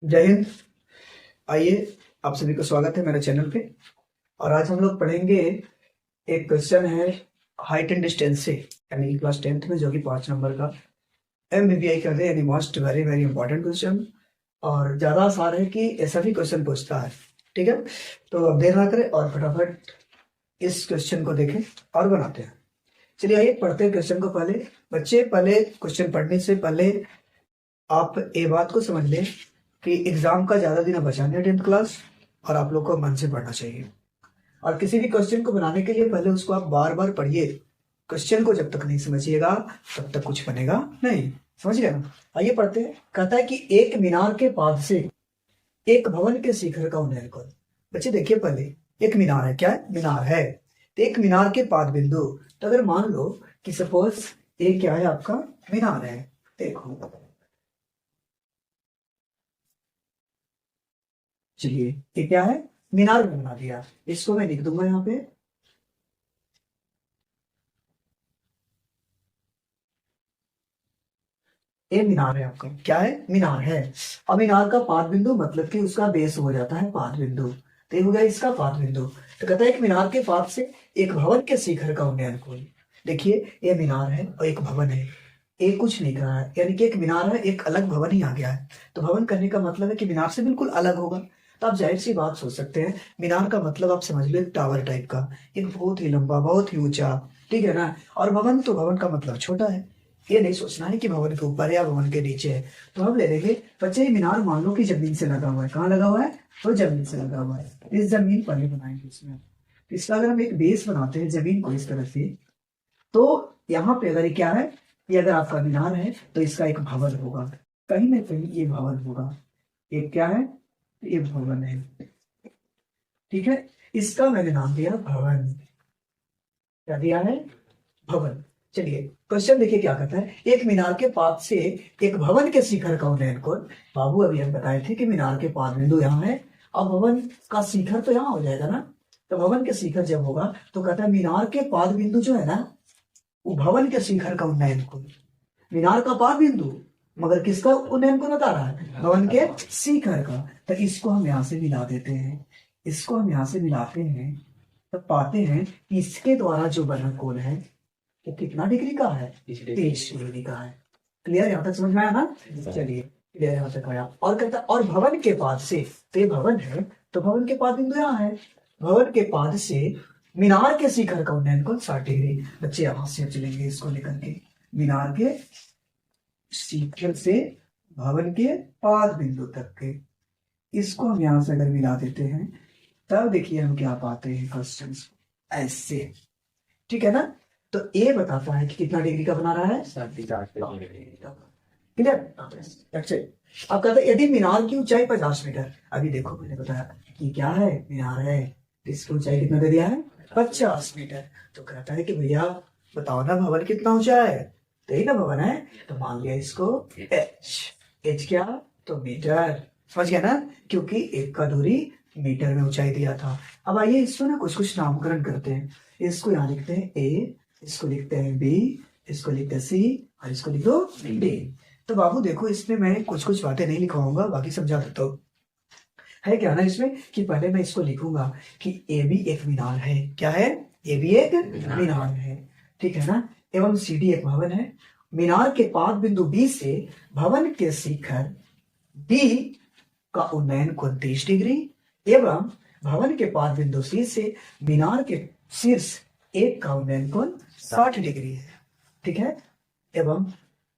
जय हिंद। आइए, आप सभी का स्वागत है मेरे चैनल पे। और आज हम लोग पढ़ेंगे एक क्वेश्चन है हाइट एंड डिस्टेंस से, यानी क्लास 10th में, जो कि 5 नंबर का MBBI का है, यानी most very very important question. और ज़्यादा आसान है कि ऐसा भी क्वेश्चन पूछता है। ठीक है, तो अब देर ना करें और फटाफट इस क्वेश्चन को देखें और बनाते हैं। चलिए आइए पढ़ते हैं क्वेश्चन को। पहले बच्चे, पहले क्वेश्चन पढ़ने से पहले आप ये बात को समझ लें कि एग्जाम का ज्यादा दिन बचा नहीं है 10th क्लास, और आप लोग को मन से पढ़ना चाहिए। और किसी भी क्वेश्चन को बनाने के लिए पहले उसको आप बार बार पढ़िए। क्वेश्चन को जब तक नहीं समझिएगा तब तक कुछ बनेगा नहीं। समझ गए ना? आइए पढ़ते हैं। कहता है कि एक मीनार के पाद से एक भवन के शिखर का उन्नयन करो। बच्चे देखिए, पहले एक मीनार है। क्या है? मीनार है। तो एक मीनार के पाद बिंदु, तो अगर मान लो कि सपोज ये क्या है, आपका मीनार है। देखो, चलिए ये क्या है? मीनार बना दिया। इसको मैं लिख दूंगा यहाँ पे। ये मीनार है आपका। क्या है? मीनार है। अब मीनार का पाद बिंदु मतलब कि उसका बेस हो जाता है पाद बिंदु। तो ये हो गया इसका पाद बिंदु। तो कहता है एक मीनार के पाद से एक भवन के शिखर का उन्नयन करो। देखिए, ये मीनार है और एक भवन है। एक कुछ नहीं कहा है, यानी कि एक मीनार है, एक अलग भवन ही आ गया है। तो भवन करने का मतलब है कि मीनार से बिल्कुल अलग होगा। तो आप जाहिर सी बात सोच सकते हैं, मीनार का मतलब आप समझ लो टावर टाइप का, एक बहुत ही लंबा, बहुत ही ऊंचा। ठीक है ना? और भवन, तो भवन का मतलब छोटा है। ये नहीं सोचना है कि भवन के ऊपर या भवन के नीचे है। तो हम ले लेंगे बच्चे, मीनार मान लो कि जमीन से लगा हुआ है। कहाँ लगा हुआ है? तो जमीन से लगा हुआ है। इस जमीन पर ही बनाएंगे इसमें। इसका अगर हम एक बेस बनाते हैं जमीन को इस तरह से, तो यहाँ पे अगर ये क्या है, ये अगर आपका मीनार है तो इसका एक भवन होगा। कहीं ना कहीं ये भवन होगा। एक क्या है? ये भवन है। ठीक है, इसका मैंने नाम दिया भवन। क्या दिया है? भवन। चलिए क्वेश्चन देखिए क्या कहता है। एक मीनार के पाद से एक भवन के शिखर का उन्नयन करो। बाबू अभी हम बताए थे कि मीनार के पाद बिंदु यहाँ है, अब भवन का शिखर तो यहाँ हो जाएगा ना। तो भवन के शिखर जब होगा तो कहता है मीनार के पाद बिंदु जो है ना, वो भवन के शिखर का उन्नयन करो। मीनार का पाद बिंदु, मगर किसका उन्नयन को बता रहा है? भवन के शिखर का। तो इसको हम यहाँ से मिला देते हैं। इसको हम यहाँ से मिलाते हैं तो पाते हैं कि इसके द्वारा जो बना कोण है वो कितना डिग्री का है? 30 डिग्री का है। क्लियर? यहाँ तक समझ में आया ना? चलिए, क्लियर यहाँ तक आया। और कहता है और भवन के पाद से, तो ये भवन है तो भवन के पाद बिंदु यहाँ है। भवन के पाद से मीनार के शिखर का उन्नयन कोण 60 डिग्री। बच्चे यहाँ से चलेंगे इसको लेकर के, मीनार के शिखर से भवन के पाद बिंदु तक के, इसको हम यहाँ से अगर मिला देते हैं तब देखिए हम क्या पाते हैं क्वेश्चन ऐसे। ठीक है ना? तो ए बताता है कि कितना डिग्री का बना रहा है? 60 डिग्री का। क्लियर? अच्छा, अब कहते हैं यदि मीनार की ऊंचाई 50 मीटर। अभी देखो, मैंने बताया कि क्या है? मीनार है। इसकी ऊंचाई कितना दे दिया है? 50 मीटर। तो कहता है कि भैया बताओ ना भवन कितना ऊंचा है? तो ही ना भवन है, तो मान लिया इसको एच। एच क्या? तो मीटर। समझ गया ना? क्योंकि एक का दूरी मीटर में ऊंचाई दिया था। अब आइए इसको ना कुछ कुछ नामकरण करते हैं। इसको यहाँ लिखते हैं ए, इसको लिखते हैं बी, इसको लिखते हैं सी, और इसको लिख दो डी। तो बाबू देखो, इसमें मैं कुछ कुछ बातें नहीं लिखवाऊंगा, बाकी समझा देता हूँ। है क्या ना इसमें कि पहले मैं इसको लिखूंगा कि ए भी एक मीनार है। क्या है? ए भी एक मीनार है। ठीक है ना? एवं सी डी एक भवन है। मीनार के पाद बिंदु बी से भवन के शिखर डी का उन्नयन कोण 30 डिग्री, एवं भवन के पाद बिंदु सी से मीनार के शीर्ष एक का उन्नयन कोण 60 डिग्री है। ठीक है? एवं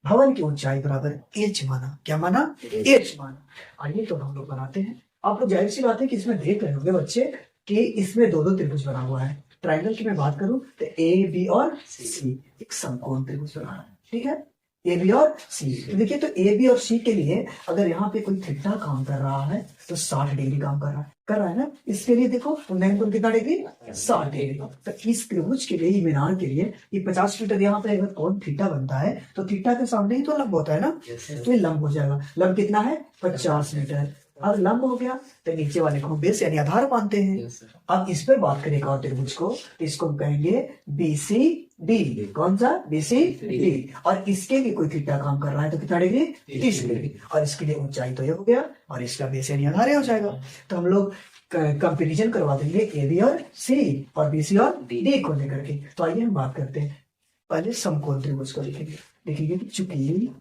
भवन की ऊंचाई बराबर एच माना। क्या माना? एच माना। आइए तो हम लोग बनाते हैं। आप लोग जाहिर सी बात है कि इसमें देख रहे होंगे बच्चे कि इसमें दो दो त्रिभुज बना हुआ है। ट्राइंगल की मैं बात करूं तो ए बी और सी एक समकोण त्रिभुज बना है। ठीक है? ए बी और सी। तो देखिए, तो ए बी और सी के लिए अगर यहाँ पे कोई थीटा काम कर रहा है तो 60 डिग्री काम कर रहा है ना। इसके लिए देखो उन्नयन कोण कितना डिग्री? 60 डिग्री। तो इस त्रिभुज के लिए, ही मीनार के लिए, ये 50 मीटर यहाँ पे अगर कोण थीटा बनता है तो थीटा के सामने ही तो लंब होता है ना। तो ये लंब हो जाएगा। लंब कितना है? 50 मीटर। अब लंब हो गया तो नीचे वाले को हम बेस यानी आधार मानते हैं। अब इस पर बात करें एक और त्रिभुज को, तो इसको हम कहेंगे BCD। कौन सा? BCD। और इसके लिए कोई थीटा काम कर रहा है तो कितना डिग्री? 30 डिग्री। और इसके लिए ऊंचाई तो ये हो गया और इसका बेस यानी आधार हो जाएगा। तो हम लोग कंपेरिजन करवा देंगे AB और C और BC और D को लेकर के। तो आइए हम बात करते हैं। पहले समकोण त्रिभुज को लिखेंगे। देखिए चूंकि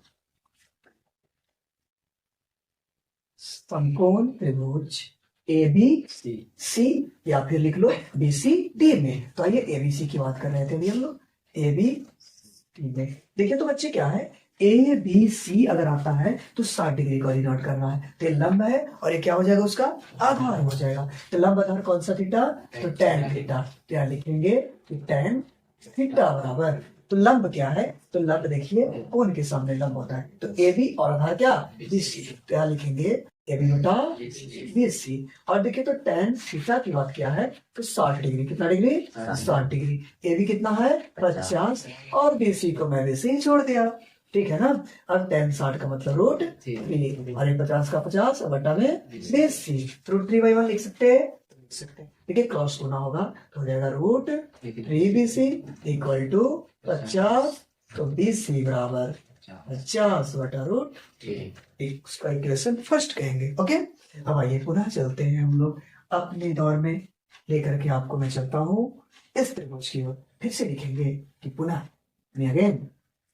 समकोण त्रिभुज ABC या फिर लिख लो BCD में, तो आइए ABC की बात कर रहे थे हम लोग ABC में। देखिए तो बच्चे क्या है, ABC अगर आता है तो 60 डिग्री को डिनोट कर रहा है, तो लंब है और ये क्या हो जाएगा? उसका आधार हो जाएगा। तो लंब आधार कौन सा थीटा? तो tan थीटा। तो यहाँ लिखेंगे कि tan थीटा बराबर, तो लंब क्या है? तो लंब देखिए कोण के सामने लंब होता है, तो AB और आधार क्या? BC। तो यहाँ लिखेंगे AB बटा BC। और देखिए तो tan थीटा की बात क्या है? तो 60 डिग्री। कितना डिग्री? 60 डिग्री। AB कितना है? 50 और BC को मैं वैसे ही छोड़ दिया, ठीक है ना। अब tan 60 का मतलब √3 और 50 का 50 बटा में BC, √3/1 लिख सकते हैं। देखिए क्रॉस होना होगा तो हो जाएगा √3BC इक्वल टू 50, तो BC बराबर 50 बटा √3। उसका इक्वेशन फर्स्ट कहेंगे। ओके, अब आइए पुनः चलते हैं हम लोग अपने दौर में लेकर के आपको मैं चलता हूँ इस त्रिभुज की ओर। फिर से लिखेंगे कि पुनः अगेन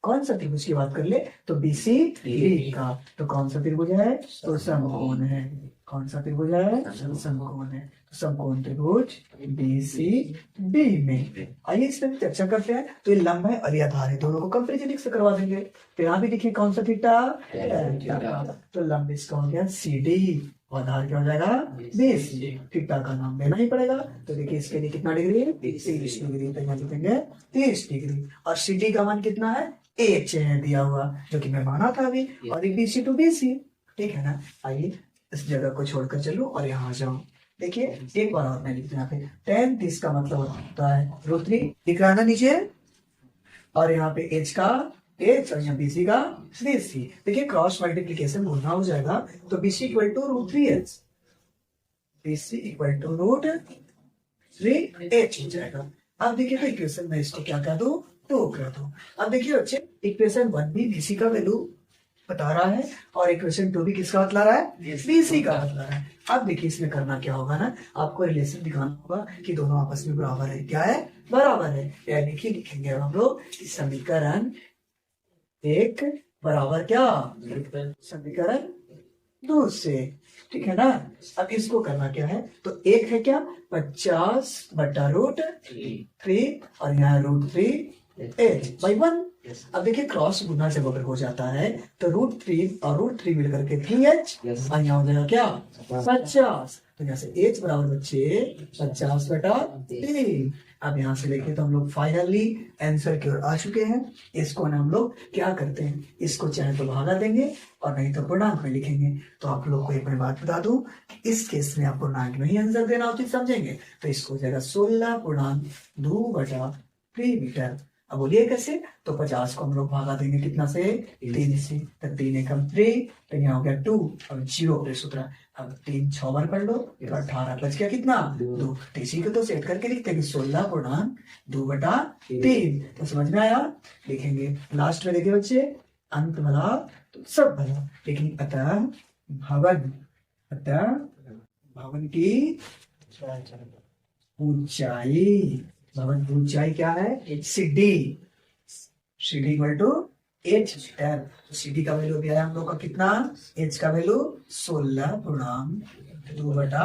कौन सा त्रिभुज की बात कर ले? तो BCD का। तो कौन सा त्रिभुज है? तो समकोण है। कौन सा त्रिभुज है? समकोण है। तो समकोण त्रिभुज BCD में आइए इस पर चर्चा करते हैं। तो ये लंब है और ये आधार है, दोनों को कंपेरिजन से करवा देंगे। तो यहाँ भी देखिए कौन सा थीटा? तो लंब इसका हो गया CD और आधार क्या हो जाएगा? BC। थीटा का नाम लेना ही पड़ेगा। तो देखिए इसके लिए कितना डिग्री? 30 डिग्री। तो यहाँ लिखेंगे 30 डिग्री। और CD का मान कितना है? H है दिया हुआ, जो कि मैं माना था अभी। और BC to BC, ठीक है ना। आइए इस जगह को छोड़कर चलो और यहाँ जाओ। देखिए एक बार और मैं लिखता हूँ यहाँ पे tan 30 का मतलब होता है √3, दिख रहा है ना नीचे। और यहाँ पे H का H और यहाँ BC का BC। देखिए क्रॉस मल्टीप्लीकेशन बोलना हो जाएगा, तो BC equal to √3H, BC equal to √3H हो जाएगा। अब देखिए तो इक्वेशन में इसको क्या कर दो? 2 कर दो। अब देखिए बच्चे इक्वेशन 1 भी BC का वैल्यू बता रहा है और इक्वेशन 2 भी किसका बतला रहा है? BC का बतला रहा है। अब देखिए इसमें करना क्या होगा ना, आपको रिलेशन दिखाना होगा कि दोनों आपस में बराबर है। क्या है? बराबर है। यानी कि लिखेंगे हम लोग समीकरण 1 बराबर क्या? समीकरण 2 से, ठीक है ना। अब इसको करना क्या है? तो 1 है क्या? 50 बटा √3 और यहाँ √3H/1। अब देखिए क्रॉस गुना जब अगर हो जाता है तो √3 और √3 मिलकर के 3H और यहाँ हो जाएगा क्या? 50। तो यहाँ से H बराबर बच्चे 50 बटा 3। अब यहाँ से लेके तो हम लोग फाइनली आंसर की ओर आ चुके हैं। इसको ना हम लोग क्या करते हैं, इसको चाहे तो भागा देंगे और नहीं तो पूर्णांक में लिखेंगे। तो आप लोग को एक मैं बात बता दूं, इस केस में आप पूर्णांक में ही आंसर देना उचित समझेंगे। तो इसको हो जाएगा 16.2 बटा 3 मीटर। अब बोलिए कैसे? तो 50 को हम लोग भागा देंगे कितना से? 3 से। तो 3 एकम 3, तो यहाँ हो गया 2 और 0 प्लस 17। अब 3 6 बार कर लो तो 18 बच गया कितना? 2। तो इसी को तो सेट करके लिखते हैं 16.2 बटा 3। तो समझ में आया? लिखेंगे लास्ट में। देखिए बच्चे अंत भला तो सब भला, लेकिन अतः भवन की ऊंचाई, भवन की ऊंचाई क्या है? CD equal to H metre. तो CD का वैल्यू दिया है हम लोग का कितना? H का वैल्यू 16.2 बटा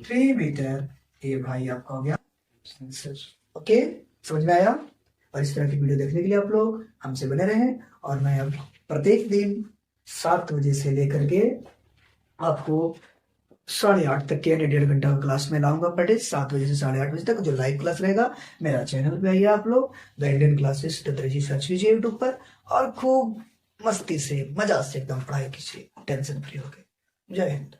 3 मीटर। ये भाई आपका हो गया आंसर। ओके, समझ में आया? और इस तरह की वीडियो देखने के लिए आप लोग हमसे बने रहें। और मैं अब प्रत्येक दिन 7 बजे से लेकर के आपको 8:30 तक के यानी 1.5 घंटा का क्लास में लाऊंगा पर डे। 7 बजे से 8:30 बजे तक जो लाइव क्लास रहेगा मेरा चैनल पे आइए आप लोग, the Indian classes Dattaji search कीजिए यूट्यूब पर और खूब मस्ती से मजा से एकदम पढ़ाई कीजिए, टेंशन फ्री होके। जय हिंद।